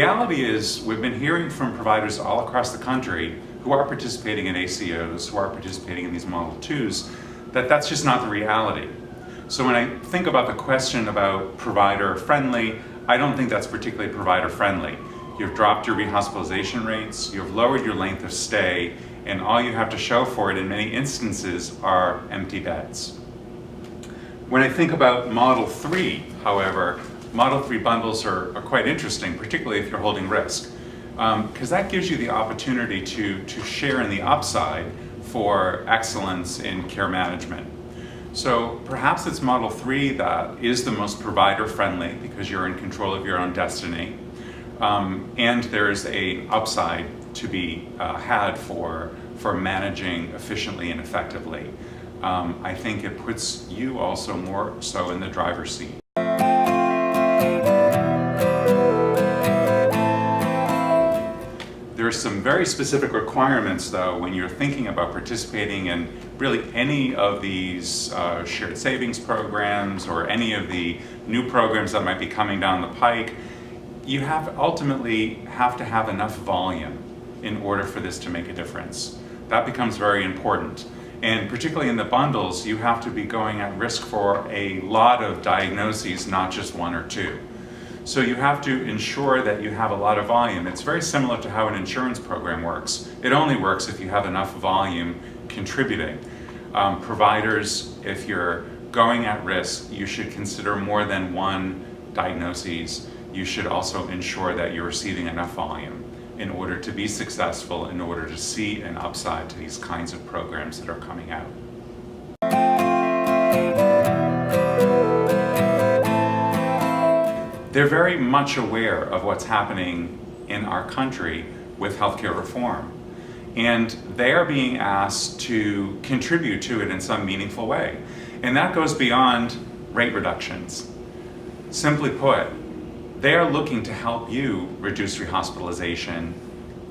reality is we've been hearing from providers all across the country who are participating in ACOs, who are participating in these Model 2s, that that's just not the reality. So when I think about the question about provider friendly, I don't think that's particularly provider friendly. You've dropped your rehospitalization rates, you've lowered your length of stay, and all you have to show for it in many instances are empty beds. When I think about Model 3, however, Model 3 bundles are quite interesting, particularly if you're holding risk, because that gives you the opportunity to share in the upside for excellence in care management. So perhaps it's Model 3 that is the most provider friendly because you're in control of your own destiny, and there's a upside to be had for managing efficiently and effectively. I think it puts you also more so in the driver's seat. There are some very specific requirements, though, when you're thinking about participating in really any of these shared savings programs or any of the new programs that might be coming down the pike. You ultimately have to have enough volume in order for this to make a difference. That becomes very important. And particularly in the bundles, you have to be going at risk for a lot of diagnoses, not just one or two. So you have to ensure that you have a lot of volume. It's very similar to how an insurance program works. It only works if you have enough volume contributing. Providers, if you're going at risk, you should consider more than one diagnosis. You should also ensure that you're receiving enough volume in order to be successful, in order to see an upside to these kinds of programs that are coming out. They're very much aware of what's happening in our country with healthcare reform, and they are being asked to contribute to it in some meaningful way. And that goes beyond rate reductions. Simply put, they are looking to help you reduce rehospitalization.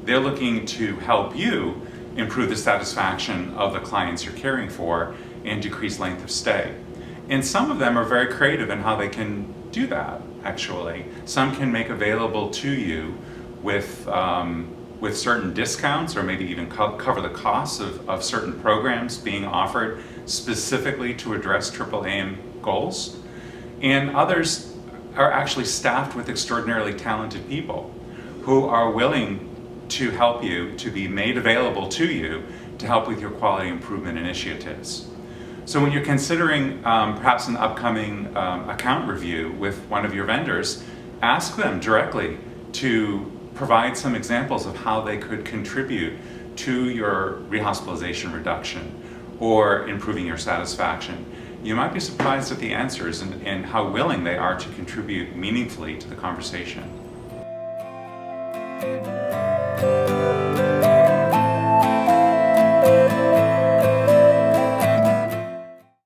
They're looking to help you improve the satisfaction of the clients you're caring for and decrease length of stay. And some of them are very creative in how they can do that, actually. Some can make available to you with certain discounts or maybe even cover the costs of certain programs being offered specifically to address AAA goals. And others are actually staffed with extraordinarily talented people who are willing to help you, to be made available to you, to help with your quality improvement initiatives. So when you're considering perhaps an upcoming account review with one of your vendors, ask them directly to provide some examples of how they could contribute to your rehospitalization reduction or improving your satisfaction. You might be surprised at the answers and how willing they are to contribute meaningfully to the conversation.